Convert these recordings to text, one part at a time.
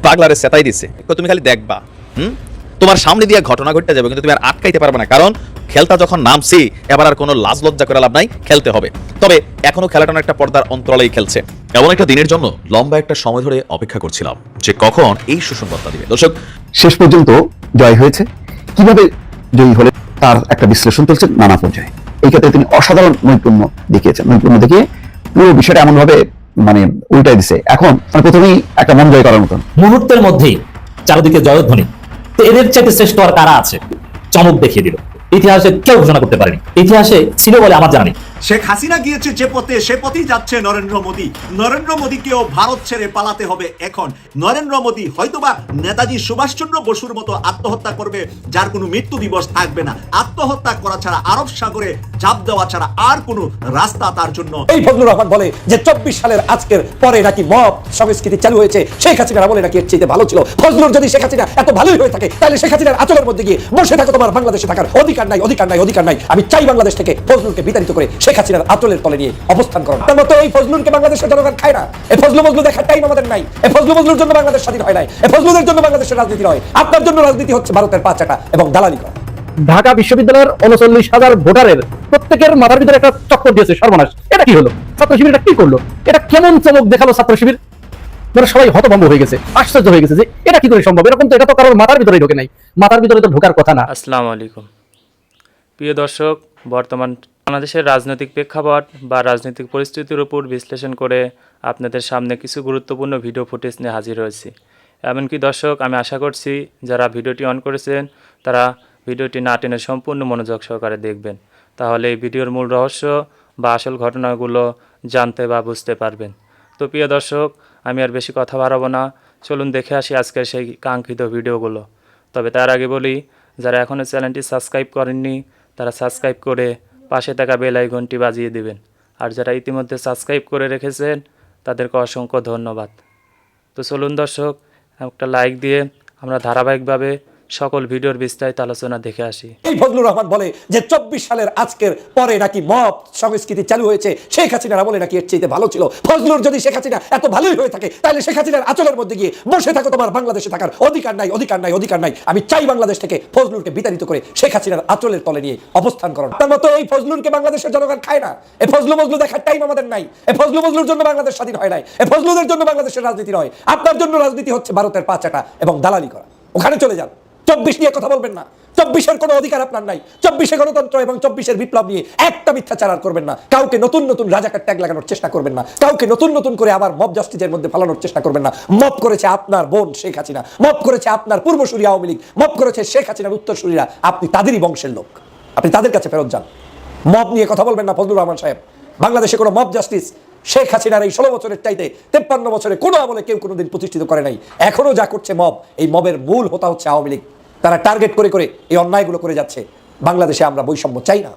পাগলারে সেতাই দিছে, তুমি খালি দেখবা তোমার সামনে দিয়ে ঘটনা ঘটতে যাবে, কিন্তু তুমি আর আটকাইতে পারবে না, কারণ খেলটা যখন নামছি এবার আর কোনো লাজ লজ্জা করে লাভ নাই, খেলতে হবে। তবে এখনো খেলাটা একটা পর্দার অন্তরালেই খেলছে। এমন একটা দিনের জন্য লম্বা একটা সময় ধরে অপেক্ষা করছিলাম যে কখন এই সুসংবাদটা দিবে। দর্শক, শেষ পর্যন্ত জয় হয়েছে। কিভাবে জয়ী হলে তার একটা বিশ্লেষণ চলছে নানা পর্যায়ে। এই ক্ষেত্রে তিনি অসাধারণ নৈপুণ্য দেখিয়েছেন। নৈপুণ্য দেখিয়ে পুরো বিষয়টা এমন ভাবে উল্টাই দিছে, এখন প্রথমেই একটা মন জয় করার মতন। মুহূর্তের মধ্যেই চারদিকে জয়ধ্বনি। তো এদের চাইতে শ্রেষ্ঠ আর কারা আছে? চমক দেখিয়ে দিল। ইতিহাসে কেউ ঘোষণা করতে পারেনি, ইতিহাসে ছিল বলে আমার জানা নেই। শেখ হাসিনা গিয়েছে যে পথে, সে পথেই যাচ্ছে নরেন্দ্র মোদী। নরেন্দ্র মোদীকেও ভারত ছেড়ে পালাতে হবে এখন। নরেন্দ্র মোদী হয়তোবা নেতাজি সুভাষচন্দ্র বসুর মতো আত্মহত্যা করবে, যার কোনো মৃত্যু দিবস থাকবে না। আত্মহত্যা করা ছাড়া, আরব সাগরে ঝাঁপ দেওয়া ছাড়া আর কোনো রাস্তা তার জন্য। এই ফজলুর রহমান বলে যে 24 সালের আজকের পরে নাকি মব সংস্কৃতি চালু হয়েছে, শেখ হাসিনা বলে নাকি এর চেয়ে ভালো ছিল। ফজলুর যদি শেখ হাসিনা এত ভালোই হয়ে থাকে, তাহলে শেখ হাসিনার আচলের মধ্যে গিয়ে বসে থাকো, তোমার বাংলাদেশে থাকার অধিকার নাই, অধিকার নাই, অধিকার নাই। আমি চাই বাংলাদেশ থেকে ফজলুরকে বিতাড়িত করে শেখ হাসিনার আচলের তলে নিয়ে অবস্থান করো। তার মতো এই ফজলুরকে বাংলাদেশের জনগণ খায় না। এই ফজলু দেখার টাইম আমাদের নাই। এই ফজলুর জন্য বাংলাদেশ স্বাধীন হয় নাই। এই ফজলুদের জন্য বাংলাদেশের রাজনীতি নয়। আপনার জন্য রাজনীতি হচ্ছে ভারতের পাচাটা এবং দালালি করা। ঢাকা বিশ্ববিদ্যালয়ের 39,000 ভোটারের প্রত্যেকের মাথার ভিতরে একটা চক্কর দিয়েছে। সর্বনাশ! এটা কি হলো? ছাত্র শিবির এটা কি করলো? এটা কেমন চমক দেখালো ছাত্র শিবির? মানে সবাই হতভম্ব হয়ে গেছে, আশ্চর্য হয়ে গেছে যে এটা কি করে সম্ভব। এরকম তো, এটা তো কারোর মাথার ভিতরেই ঢোকে নাই। মাথার ভিতরে তো ঢোকার কথা না। আসসালামু আলাইকুম প্রিয় দর্শক, বর্তমান বাংলাদেশের রাজনৈতিক প্রেক্ষাপট বা রাজনৈতিক পরিস্থিতির উপর বিশ্লেষণ করে আপনাদের সামনে কিছু গুরুত্বপূর্ণ ভিডিও ফুটেজ নিয়ে হাজির হয়েছি। এমনকি দর্শক, আমি আশা করছি যারা ভিডিওটি অন করেছেন তারা ভিডিওটি না টেনে সম্পূর্ণ মনোযোগ সহকারে দেখবেন, তাহলে এই ভিডিওর মূল রহস্য বা আসল ঘটনাগুলো জানতে বা বুঝতে পারবেন। তো প্রিয় দর্শক, আমি আর বেশি কথা বাড়াবো না, চলুন দেখে আসি আজকের সেই কাঙ্ক্ষিত ভিডিওগুলো। তবে তার আগে বলি, যারা এখনও চ্যানেলটি সাবস্ক্রাইব করেননি তারা সাবস্ক্রাইব করে পাশে থাকা বেল আইকনটি বাজিয়ে দিবেন, আর যারা ইতিমধ্যে সাবস্ক্রাইব করে রেখেছেন তাদেরকে অসংখ্য ধন্যবাদ। তো চলুন দর্শক, একটা লাইক দিয়ে আমরা ধারাবাহিকভাবে সকল ভিডিওর বিস্তারিত আলোচনা দেখে আসি। এই ফজলুর রহমান বলে যে 24 সালের আজকের পরে নাকি মব সংস্কৃতি চালু হয়েছে, শেখ হাসিনা বলে নাকি এর চেয়ে ভালো ছিল। ফজলুর যদি শেখ হাসিনা এত ভালোই হয়ে থাকে, তাহলে শেখ হাসিনার আচলের মধ্যে গিয়ে বসে থাকো, তোমার বাংলাদেশে থাকার অধিকার নাই, অধিকার নাই, অধিকার নাই। আমি চাই বাংলাদেশ থেকে ফজলুরকে বিতাড়িত করে শেখ হাসিনার আচলের তলে নিয়ে অবস্থান করো। তার মতো এই ফজলুরকে বাংলাদেশের জনগণ খায় না। এই ফজলু দেখার টাইম আমাদের নাই। এই ফজলুর জন্য বাংলাদেশ স্বাধীন হয় নাই। এই ফজলুদের জন্য বাংলাদেশের রাজনীতি নয়। আপনার জন্য রাজনীতি হচ্ছে ভারতের পাচাটা এবং দালালি করা। ওখানে চলে যান। 24 নিয়ে কথা বলবেন না। 24-এর কোনো অধিকার আপনার নাই। 24-এ গণতন্ত্র এবং 24-এর বিপ্লব নিয়ে একটা মিথ্যাচার আর করবেন না। কাউকে নতুন রাজাকার ট্যাগ লাগানোর চেষ্টা করবেন না। কাউকে নতুন করে আবার মব জাস্টিসের মধ্যে ফালানোর চেষ্টা করবেন না। মব করেছে আপনার বোন শেখ হাসিনা, মব করেছে আপনার পূর্বসূরি আওয়ামী লীগ, মব করেছে শেখ হাসিনার উত্তরসূরিরা। আপনি তাদেরই বংশের লোক, আপনি তাদের কাছে ফেরত যান। মব নিয়ে কথা বলবেন না ফজলুর রহমান সাহেব। বাংলাদেশে কোনো মব জাস্টিস শেখ হাসিনার এই 16 বছরের চাইতে 53 বছরে কোনো আমলে কেউ কোনোদিন প্রতিষ্ঠিত করে নাই। এখনো যা করছে মব, এই মবের মূল হোতা হচ্ছে আওয়ামী লীগ। তারা টার্গেট করে এই অন্যায়গুলো করে যাচ্ছে। বাংলাদেশে আমরা বৈষম্য চাই না।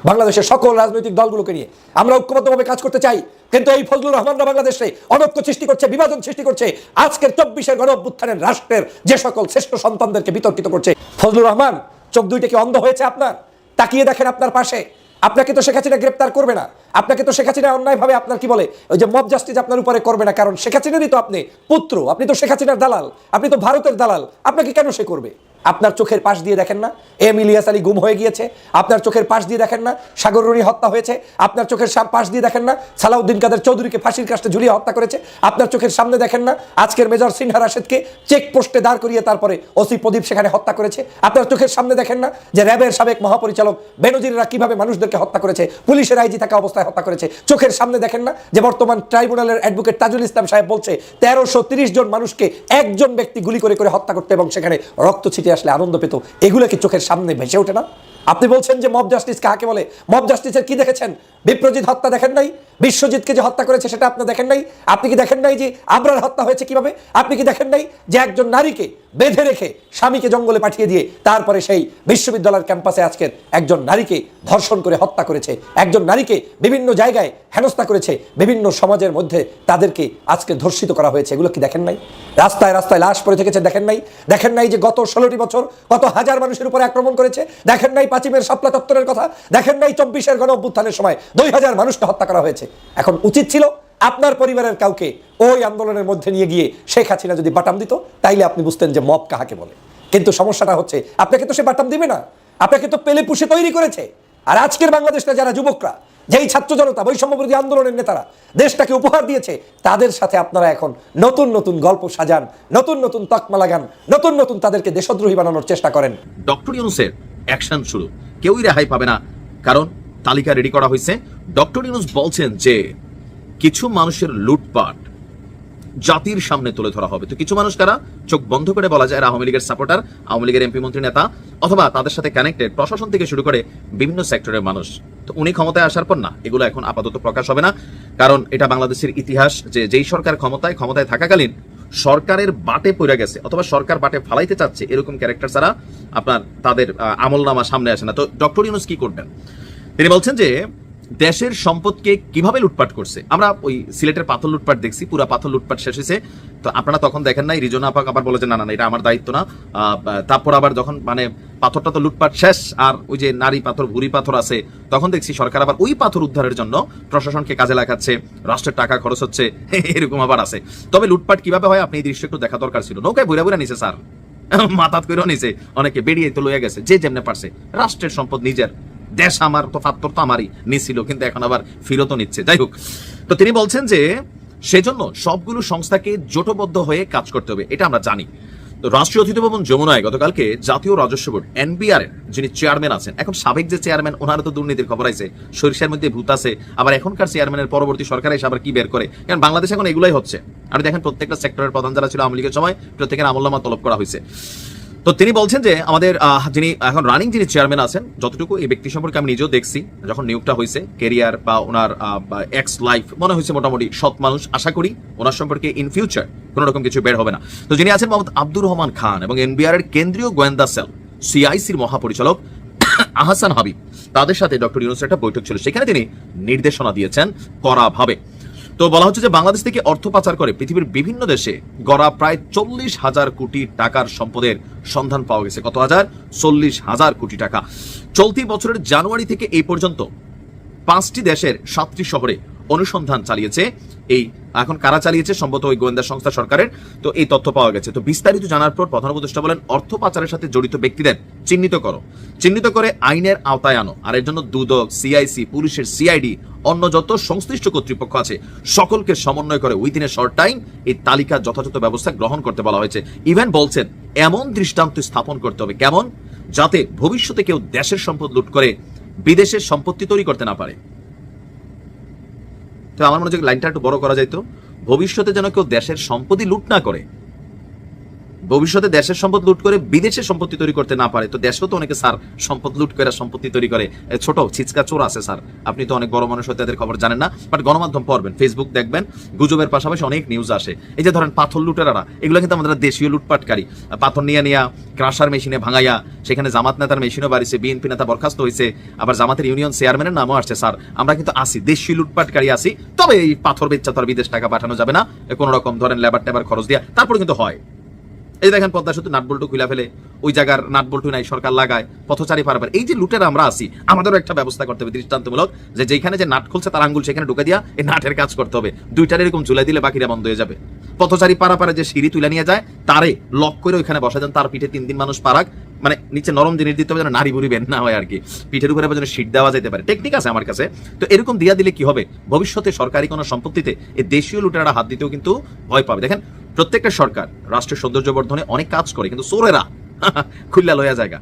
বাংলাদেশের সকল রাজনৈতিক দলগুলোকে নিয়ে আমরা ঐক্যবদ্ধভাবে কাজ করতে চাই, কিন্তু এই ফজলুর রহমানরা বাংলাদেশে অনৈক্য সৃষ্টি করছে, বিভাজন সৃষ্টি করছে। আজকের 24-এর গণঅভ্যুত্থানের রাষ্ট্রের যে সকল শ্রেষ্ঠ সন্তানদেরকে বিতর্কিত করছে। ফজলুর রহমান, চোখ দুইটা কি অন্ধ হয়েছে আপনার? তাকিয়ে দেখেন আপনার পাশে। আপনাকে তো শেখ হাসিনা গ্রেপ্তার করবে না। আপনাকে তো শেখ হাসিনা অন্যায়ভাবে আপনার কি বলে ওই যে মব জাস্টিস আপনার উপরে করবে না, কারণ শেখ হাসিনারই তো আপনি পুত্র। আপনি তো শেখ হাসিনার দালাল, আপনি তো ভারতের দালাল। আপনাকে কেন সে করবে? আপনার চোখের পাশ দিয়ে দেখেন না এম ইলিয়াস আলী গুম হয়ে গিয়েছে? আপনার চোখের পাশ দিয়ে দেখেন না সাগর রুনি হত্যা হয়েছে? আপনার চোখের পাশ দিয়ে দেখেন না সালাউদ্দিন কাদের চৌধুরীকে ফাঁসির কাস্টে ঝুলিয়ে হত্যা করেছে? আপনার চোখের সামনে দেখেন না আজকের মেজর সিনহা রাশেদকে চেকপোস্টে দাঁড় করিয়ে তারপরে ওসি প্রদীপ সেখানে হত্যা করেছে? আপনার চোখের সামনে দেখেন না যে র্যাবের সাবেক মহাপরিচালক বেনজিররা কিভাবে মানুষদেরকে হত্যা করেছে, পুলিশের আইজি থাকা অবস্থায় হত্যা করেছে? চোখের সামনে দেখেন না যে বর্তমান ট্রাইব্যুনালের অ্যাডভোকেট তাজুল ইসলাম সাহেব বলছে 1330 জন মানুষকে একজন ব্যক্তি গুলি করে হত্যা করতে এবং সেখানে রক্ত ছিটিয়ে আসলে আনন্দ পেত? এগুলো কি চোখের সামনে ভেসে ওঠে না? আপনি বলছেন যে মব জাস্টিস কাকে বলে? মব জাস্টিসের কি দেখেছেন? বিপ্রজিৎ হত্যা দেখেন নাই? বিশ্বজিৎকে যে হত্যা করেছে সেটা আপনি দেখেন নাই? আপনি কি দেখেন নাই যে আবরার হত্যা হয়েছে কিভাবে? আপনি কি দেখেন নাই যে একজন নারীকে বেঁধে রেখে স্বামীকে জঙ্গলে পাঠিয়ে দিয়ে তারপরে সেই বিশ্ববিদ্যালয়ের ক্যাম্পাসে আজকের একজন নারীকে ধর্ষণ করে হত্যা করেছে, একজন নারীকে বিভিন্ন জায়গায় হেনস্থা করেছে, বিভিন্ন সমাজের মধ্যে তাদেরকে আজকে ধর্ষিত করা হয়েছে? এগুলো কি দেখেন নাই? রাস্তায় লাশ পড়ে থেকেছে দেখেন নাই? দেখেন নাই যে গত 16টি বছর কত হাজার মানুষের উপরে আক্রমণ করেছে? দেখেন নাই পাঁচিমের শাপলা চত্বরের কথা? দেখেন নাই 24-এর গণঅভ্যুত্থানের সময় 2000 মানুষকে হত্যা করা হয়েছে? এখন উচিত ছিল আপনার পরিবারের কাউকে ওই আন্দোলনের মধ্যে নিয়ে গিয়ে শেখ হাসিনা যদি বাটাম দিত, তাইলে আপনি বুঝতেন যে মব কাহাকে বলে। কিন্তু সমস্যাটা হচ্ছে আপনাকে তো সে বাটাম দিবে না, আপনাকে তো পেলে পুষে তৈরি করেছে। আর আজকের বাংলাদেশে যারা যুবকরা, যেই ছাত্র জনতা, বৈষম্যবিরোধী আন্দোলনের নেতারা দেশটাকে উপহার দিয়েছে, তাদের সাথে আপনারা এখন নতুন নতুন গল্প সাজান, নতুন নতুন তকমা লাগান, নতুন নতুন তাদেরকে দেশদ্রোহী বানানোর চেষ্টা করেন। ডক্টর ইউনূসের অ্যাকশন শুরু, কেউই রেহাই পাবে না, কারণ তালিকা রেডি করা হয়েছে। ডক্টর ইউনূস বলছেন যে কিছু মানুষের লুটপাট জাতির সামনে তুলে ধরা হবে। তো কিছু মানুষ কারা, চোখ বন্ধ করে বলা যায় আওয়ামী লীগের সাপোর্টার, আওয়ামী লীগের এমপি মন্ত্রী নেতা, অথবা তাদের সাথে কানেক্টেড প্রশাসন থেকে শুরু করে বিভিন্ন সেক্টরের মানুষ। তো উনি ক্ষমতায় আসার পর না, এগুলো এখন আপাতত প্রকাশ হবে না, কারণ এটা বাংলাদেশের ইতিহাস যে যেই সরকার ক্ষমতায় থাকাকালীন সরকারের বাটে পড়ে গেছে অথবা সরকার বাটে ফালাইতে চাচ্ছে এরকম ক্যারেক্টার ছাড়া আপনার তাদের আমলনামা সামনে আসে না। তো ডক্টর ইউনূস কি করবেন? তিনি বলছেন যে দেশের সম্পদকে কিভাবে লুটপাট করছে। আমরা ওই সিলেটের পাথর লুটপাট দেখছি, পুরা পাথর লুটপাট শেষ হয়েছে। তো আপনারা তখন দেখেন নাই, রিজনা আপাক আবার বলে যে না না এটা আমার দায়িত্ব না। তারপর আবার যখন মানে পাথরটা তো লুটপাট শেষ, আর ওই যে নারী পাথর, ভুরি পাথর আছে, তখন দেখছি সরকার আবার ওই পাথর উদ্ধারের জন্য প্রশাসনকে কাজে লাগাচ্ছে, রাষ্ট্রের টাকা খরচ হচ্ছে, এরকম আবার আছে। তবে লুটপাট কিভাবে হয় আপনি এই দৃশ্য একটু দেখা দরকার ছিল। নৌকায় বুড়া বুড়া নিছে স্যার, মাথাত করেও নিছে, অনেকে বেরিয়ে তো লইয়া গেছে, যে যেমনে পারছে। রাষ্ট্রের সম্পদ নিজের, দেশ আমার, তো ফাত্তর তো আমারই, নিছিল, কিন্তু এখন আবার ফিরতও নিচ্ছে। যাই হোক, তো তিনি বলছেন যে সেজন্য সবগুলো সংস্থাকে জোটবদ্ধ হয়ে কাজ করতে হবে, এটা আমরা জানি। তো রাষ্ট্রীয় অতিথি ভবন যমুনায় গতকালকে জাতীয় রাজস্ব বোর্ড এনবিআর এর যিনি চেয়ারম্যান আছেন, এখন সাবেক যে চেয়ারম্যান ওনারও তো দুর্নীতির খবর আছে, সরিষার মধ্যে ভূত আছে, আবার এখনকার চেয়ারম্যানের পরবর্তী সরকার এসে আবার কি বের করে, কারণ বাংলাদেশে এখন এগুলাই হচ্ছে। আর দেখেন প্রত্যেকটা সেক্টরের প্রধান যারা ছিল আওয়ামী লীগের সময়, প্রত্যেকের আমলনামা তলব করা হয়েছে। তো তিনি বলছেন যে আমাদের যিনি এখন রানিং যিনি চেয়ারম্যান আছেন, যতটুকু এই ব্যক্তি সম্পর্কে আমি নিজেও দেখছি, যখন নিয়োগটা হয়েছে, কেরিয়ার বা ওনার এক্স লাইফ মনে হয়েছে মোটামুটি সৎ মানুষ। আশা করি ওনার সম্পর্কে ইন ফিউচার কোনো রকম কিছু বের হবে না। তো যিনি আছেন মোহাম্মদ আব্দুর রহমান খান এবং এনবিআর এর কেন্দ্রীয় গোয়েন্দা সেল সিআইসির মহাপরিচালক আহসান হাবিব, তাদের সাথে ডক্টর ইউনূসের একটা বৈঠক ছিল, সেখানে তিনি নির্দেশনা দিয়েছেন কড়াভাবে। তো বলা হচ্ছে যে বাংলাদেশ থেকে অর্থ পাচার করে পৃথিবীর বিভিন্ন দেশে গড়া প্রায় 40,000 কোটি টাকার সম্পদের সন্ধান পাওয়া গেছে। কত হাজার? 40,000 কোটি টাকা। চলতি বছরের জানুয়ারি থেকে এই পর্যন্ত 5টি দেশের 7টি শহরে অনুসন্ধান চালিয়েছে। এই এখন কারা চালিয়েছে? সম্ভবত ওই গোয়েন্দা সংস্থা সরকারের। তো এই তথ্য পাওয়া গেছে। তো বিস্তারিত জানার পর প্রধান উপদেষ্টা বলেন, অর্থ পাচারের সাথে জড়িত ব্যক্তিদের চিহ্নিত করে আইনের আওতায় আনো। আর এর জন্য দুদক, সিআইসি, পুলিশের সিআইডি, অন্য যত সংশ্লিষ্ট কর্তৃপক্ষ আছে সকলকে সমন্বয় করে উইদিন এ শর্ট টাইম এই তালিকা যথাযথ ব্যবস্থা গ্রহণ করতে বলা হয়েছে। ইভেন বলছেন এমন দৃষ্টান্ত স্থাপন করতে হবে কেমন, যাতে ভবিষ্যতে কেউ দেশের সম্পদ লুট করে বিদেশের সম্পত্তি তৈরি করতে না পারে। তো আমার মনে হয় লাইনটা একটু বড় করা যাইতো, ভবিষ্যতে যেন কেউ দেশের সম্পত্তি লুট না করে, ভবিষ্যতে দেশের সম্পদ লুট করে বিদেশের সম্পত্তি তৈরি করতে না পারে। তো দেশেও তো অনেকে স্যার সম্পদ লুট করে সম্পত্তি তৈরি করে, ছোট ছিচকা চোর আছে স্যার, আপনি তো অনেক বড় মানুষ হতে তাদের খবর জানেন না, বাট গণমাধ্যম পড়বেন, ফেসবুক দেখবেন, গুজবের পাশাপাশি অনেক নিউজ আসে। এই যে ধরেন পাথর লুটেরারা, এগুলো কিন্তু আমাদের দেশীয় লুটপাটকারী, পাথর নিয়ে ক্রাশার মেশিনে ভাঙাইয়া, সেখানে জামাত নেতার মেশিনও বাড়িছে, বিএনপি নেতা বরখাস্ত হয়েছে, আবার জামাতের ইউনিয়ন চেয়ারম্যানের নামও আসছে। স্যার আমরা কিন্তু আসি, দেশীয় লুটপাটকারী আসি, তবে এই পাথর বেচা তো আর বিদেশ টাকা পাঠানো যাবে না, কোন রকম ধরেন লেবার টেবার খরচ দিয়া, তারপরে কিন্তু হয়। এই দেখেন পদ্মা সেতু নাটবল্টু খুলে ফেলে, ওই জায়গার নাটবল্টু নাই, সরকার লাগায়, পথচারী পারাপার। এই যে লুটের আমরা আসি, আমাদেরও একটা ব্যবস্থা করতে হবে দৃষ্টান্তমূলক, যে যেখানে যে নাট খুলছে তার আঙ্গুল সেখানে ঢুকে দিয়া এই নাটের কাজ করতে হবে। দুইটার এরকম ঝুলাই দিলে বাকিরা বন্ধ হয়ে যাবে। পথচারী পারাপারে যে সিঁড়ি তুলে নিয়ে যায়, তারে লক করে ওইখানে বসা যান, তার পিঠে 3 দিন মানুষ পারাক, মানে নিচে নরম জিনিস দিতে হবে যেন নারী বুড়ি বেন না হয় আর কি, পিঠের উপরে যেন সিট দেওয়া যেতে পারে। টেকনিক আছে আমার কাছে। তো এরকম দিয়া দিলে কি হবে, ভবিষ্যতে সরকারি কোনো সম্পত্তিতে এই দেশীয় লুটেরারা হাত দিতেও কিন্তু ভয় পাবে। দেখেন প্রত্যেকটা সরকার রাষ্ট্রের সৌন্দর্য বর্ধনে অনেক কাজ করে, কিন্তু চোরেরা খুললা লয়া জায়গা।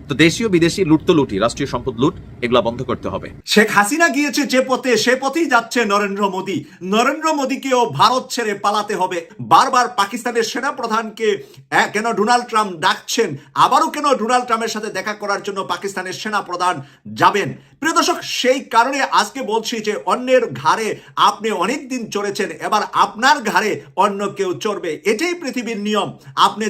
তো দেশীয় বিদেশি লুট তো লুটি, রাষ্ট্রীয় সম্পদ লুট, এগুলা বন্ধ করতে হবে। শেখ হাসিনা গিয়েছে যে পথে, সে পথেই যাচ্ছে নরেন্দ্র মোদী। নরেন্দ্র মোদীকেও ভারত ছেড়ে পালাতে হবে। বারবার পাকিস্তানের সেনাপ্রধানকে কেন ডোনাল্ড ট্রাম্প ডাকছেন, আবারও কেন ডোনাল্ড ট্রাম্পের সাথে দেখা করার জন্য পাকিস্তানের সেনাপ্রধান যাবেন। প্রিয় দর্শক, সেই কারণে আজকে বলছি যে অন্যের ঘাড়ে আপনি অনেক দিন চড়েছেন, এবার আপনার ঘাড়ে অন্য কেউ চড়বে। এটাই পৃথিবীর নিয়ম। আপনি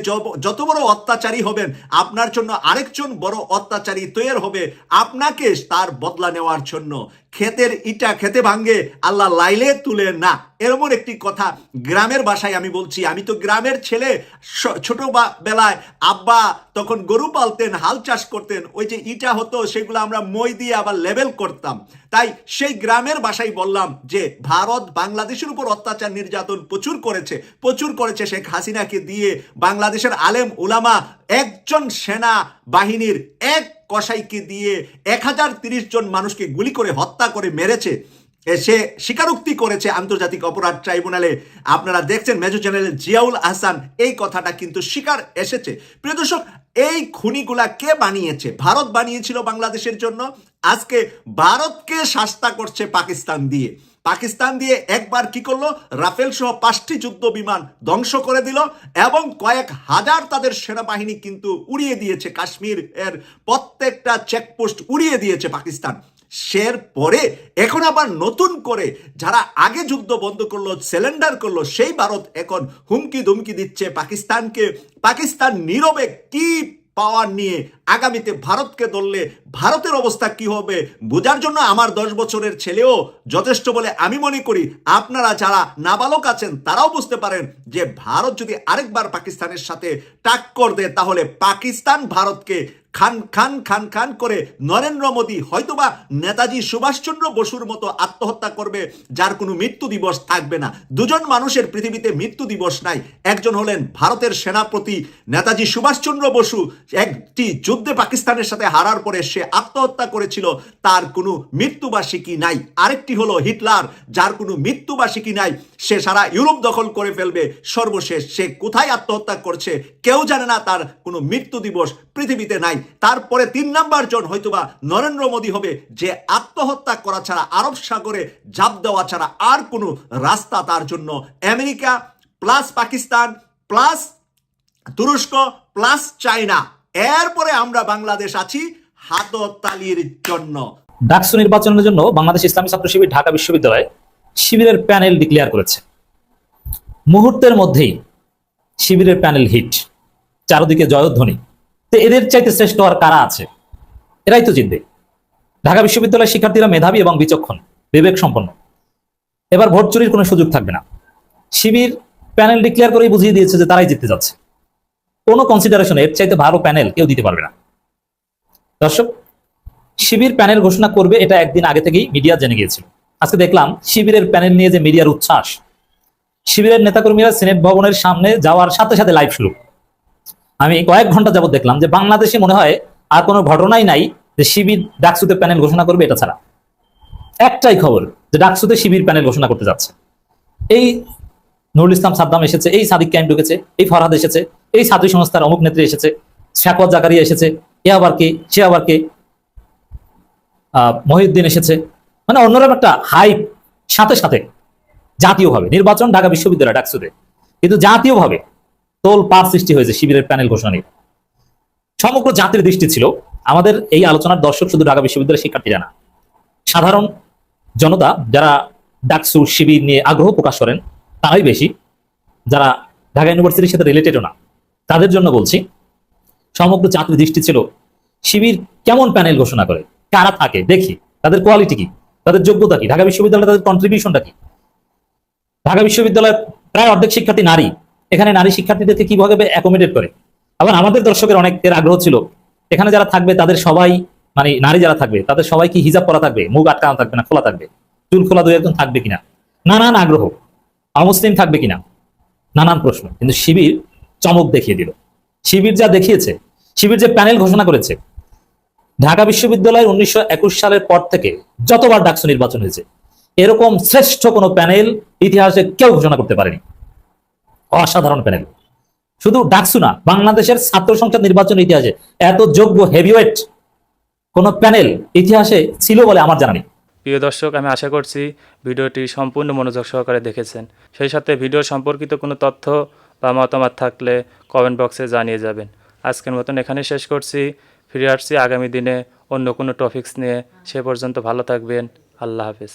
যত বড় অত্যাচারী হবেন, আপনার জন্য আরেকজন বড় অত্যাচারী তৈরি হবে আপনাকে তার বদলা নেওয়ার জন্য। ক্ষেতের ইটা খেতে ভাঙ্গে আল্লাহ লাইলে তুলে না, এরকম একটি কথা গ্রামের ভাষায় আমি বলছি। আমি তো গ্রামের ছেলে, ছোটবেলায় আব্বা তখন গরু পালতেন, হাল চাষ করতেন, ওই যে ইটা হতো সেগুলো আমরা মই দিয়ে আবার লেবেল করতাম। তাই সেই গ্রামের ভাষায় বললাম যে ভারত বাংলাদেশের উপর অত্যাচার নির্যাতন প্রচুর করেছে শেখ হাসিনাকে দিয়ে। বাংলাদেশের আলেম উলামা, একজন সেনা বাহিনীর এক কসাইকে দিয়ে 1030 জন মানুষকে গুলি করে হত্যা করে মেরেছে। সে স্বীকারোক্তি করেছে আন্তর্জাতিক অপরাধ ট্রাইব্যুনালে। আপনারা দেখছেন মেজর জেনারেল জিয়াউল আহসান এই কথাটা কিন্তু স্বীকার এসেছে। প্রিয় দর্শক, এই খুনিগুলা কে বানিয়েছে? ভারত বানিয়েছিল বাংলাদেশের জন্য। আজকে ভারতকে শাস্তা করছে পাকিস্তান দিয়ে। পাকিস্তান দিয়ে একবার কি করলো, রাফেল সহ 5টি যুদ্ধ বিমান ধ্বংস করে দিল এবং কয়েক হাজার তাদের সেনাবাহিনী কিন্তু উড়িয়ে দিয়েছে। কাশ্মীর এর প্রত্যেকটা চেকপোস্ট উড়িয়ে দিয়েছে পাকিস্তান। সের পরে এখন আবার নতুন করে যারা আগে যুদ্ধ বন্ধ করলো, সিলিন্ডার করলো, সেই ভারত এখন হুমকি ধুমকি দিচ্ছে পাকিস্তানকে। পাকিস্তান নীরবে কি পাওয়ার নিয়ে আগামীতে ভারতকে ধরলে ভারতের অবস্থা কি হবে বোঝার জন্য আমার 10 বছরের ছেলেও যথেষ্ট বলে আমি মনে করি। আপনারা যারা নাবালক আছেন তারাও বুঝতে পারেন যে ভারত যদি আরেকবার পাকিস্তানের সাথে টাক্কর দেয় তাহলে পাকিস্তান ভারতকে খান খান খান খান করে নরেন্দ্র মোদী হয়তোবা নেতাজি সুভাষচন্দ্র বসুর মতো আত্মহত্যা করবে, যার কোনো মৃত্যু দিবস থাকবে না। দুজন মানুষের পৃথিবীতে মৃত্যু দিবস নাই। একজন হলেন ভারতের সেনাপতি নেতাজি সুভাষচন্দ্র বসু, একটি যুদ্ধে পাকিস্তানের সাথে হারার পরে সে আত্মহত্যা করেছিল, তার কোনো মৃত্যুবার্ষিকী নাই। আরেকটি হলো হিটলার, যার কোনো মৃত্যুবার্ষিকী নাই, সে সারা ইউরোপ দখল করে ফেলবে, সর্বশেষ সে কোথায় আত্মহত্যা করছে কেউ জানে না, তার কোনো মৃত্যু দিবস পৃথিবীতে নাই। তারপরে 3 নাম্বার জন হয়তোবা নরেন্দ্র মোদী হবে, যে আত্মহত্যা করা ছাড়া, আরব সাগরে ঝাঁপ দেওয়া ছাড়া আর কোনো রাস্তা তার জন্য আমেরিকা প্লাস পাকিস্তান প্লাস তুরস্ক প্লাস চায়না, এরপরে আমরা বাংলাদেশ আছি হাততালির জন্য। ডাকসু নির্বাচনের জন্য বাংলাদেশ ইসলামী ছাত্র শিবির ঢাকা বিশ্ববিদ্যালয় শিবিরের প্যানেল ডিক্লেয়ার করেছে। মুহূর্তের মধ্যেই শিবিরের প্যানেল হিট, চারদিকে জয়ধ্বনি। তো এদের চাইতে শ্রেষ্ঠ আর কারা আছে? এরাই তো জিতবে। ঢাকা বিশ্ববিদ্যালয়ের শিক্ষার্থীরা মেধাবী এবং বিচক্ষণ, বিবেক সম্পন্ন। এবার ভোট চুরির কোনো সুযোগ থাকবে না। শিবির প্যানেল ডিক্লেয়ার করেই বুঝিয়ে দিয়েছে যে তারাই জিততে যাচ্ছে। কোনো কনসিডারেশনে এর চাইতে ভালো প্যানেল কেউ দিতে পারবে না। দর্শক, শিবির প্যানেল ঘোষণা করবে এটা একদিন আগে থেকেই মিডিয়া জেনে গিয়েছিল। আজকে দেখলাম শিবিরের প্যানেল নিয়ে যে মিডিয়ার উচ্ছ্বাস, শিবিরের নেতাকর্মীরা সিনেট ভবনের সামনে যাওয়ার সাথে সাথে লাইভ শুরু। আমি কয়েক ঘন্টা যাবত দেখলাম যে বাংলাদেশে মনে হয় আর কোনো ঘটনাই নাই যে শিবির ডাকসুতে প্যানেল ঘোষণা করবে এটা ছাড়া। একটাই খবর যে ডাকসুতে শিবির প্যানেল ঘোষণা করতে যাচ্ছে। এই নুরুল ইসলাম সাদ্দাম এসেছে, এই সাদিক ক্যাম্প ঢুকেছে, এই ফরহাদ এসেছে, এই ছাত্রী সংস্থার অমুক নেত্রী এসেছে, শাকওয়াত জাকারিয়া এসেছে, এ আবার কে, সে আবার কে, মহিউদ্দিন এসেছে। মানে অন্যরকম একটা হাইপ। সাথে সাথে জাতীয়ভাবে নির্বাচন ঢাকা বিশ্ববিদ্যালয় ডাকসুতে, কিন্তু জাতীয়ভাবে তোল পার সৃষ্টি হয়েছে শিবিরের প্যানেল ঘোষণা নিয়ে। সমগ্র জাতির দৃষ্টি ছিল। আমাদের এই আলোচনার দর্শক শুধু ঢাকা বিশ্ববিদ্যালয়ের শিক্ষার্থীরা না, সাধারণ জনতা যারা ডাকসু শিবির নিয়ে আগ্রহ প্রকাশ করেন তারাই বেশি, যারা ঢাকা ইউনিভার্সিটির সাথে রিলেটেডও না তাদের জন্য বলছি। সমগ্র জাতির দৃষ্টি ছিল শিবির কেমন প্যানেল ঘোষণা করে, কারা থাকে দেখি, তাদের কোয়ালিটি কি, তাদের যোগ্যতা কি, ঢাকা বিশ্ববিদ্যালয়ে তাদের কন্ট্রিবিউশনটা কি। ঢাকা বিশ্ববিদ্যালয়ের প্রায় অর্ধেক শিক্ষার্থী নারী, এখানে নারী শিক্ষার্থীদেরকে কিভাবে অ্যাকোমোডেট করে। আবার আমাদের দর্শকের অনেকের আগ্রহ ছিল এখানে যারা থাকবে তাদের সবাই, মানে নারী যারা থাকবে তাদের সবাই কি হিজাব পরা থাকবে, মুখ আটকানো থাকবে না, খোলা থাকবে, চুল খোলা 2-1 থাকবে কিনা, নানান আগ্রহ। অমুসলিম থাকবে কিনা, নানান প্রশ্ন। কিন্তু শিবির চমক দেখিয়ে দিল। শিবির যা দেখিয়েছে, শিবির যে প্যানেল ঘোষণা করেছে, ঢাকা বিশ্ববিদ্যালয়ের 1921 সালের পর থেকে যতবার ডাকসু নির্বাচন হয়েছে এরকম শ্রেষ্ঠ কোনো প্যানেল ইতিহাসে কেউ ঘোষণা করতে পারেনি। অসাধারণ প্যানেল। শুধু ডাকসু না, বাংলাদেশের ছাত্র সংসদ নির্বাচনের ইতিহাসে এত যোগ্য হেভিওয়েট কোন প্যানেল ইতিহাসে ছিল বলে আমার জানা নেই। প্রিয় দর্শক, আমি আশা করছি ভিডিওটি সম্পূর্ণ মনোযোগ সহকারে দেখেছেন। সেই সাথে ভিডিও সম্পর্কিত কোনো তথ্য বা মতামত থাকলে কমেন্ট বক্সে জানিয়ে যাবেন। আজকের মতন এখানে শেষ করছি। ফিরে আসছি আগামী দিনে অন্য কোনো টপিকস নিয়ে। সে পর্যন্ত ভালো থাকবেন। আল্লাহ হাফেজ।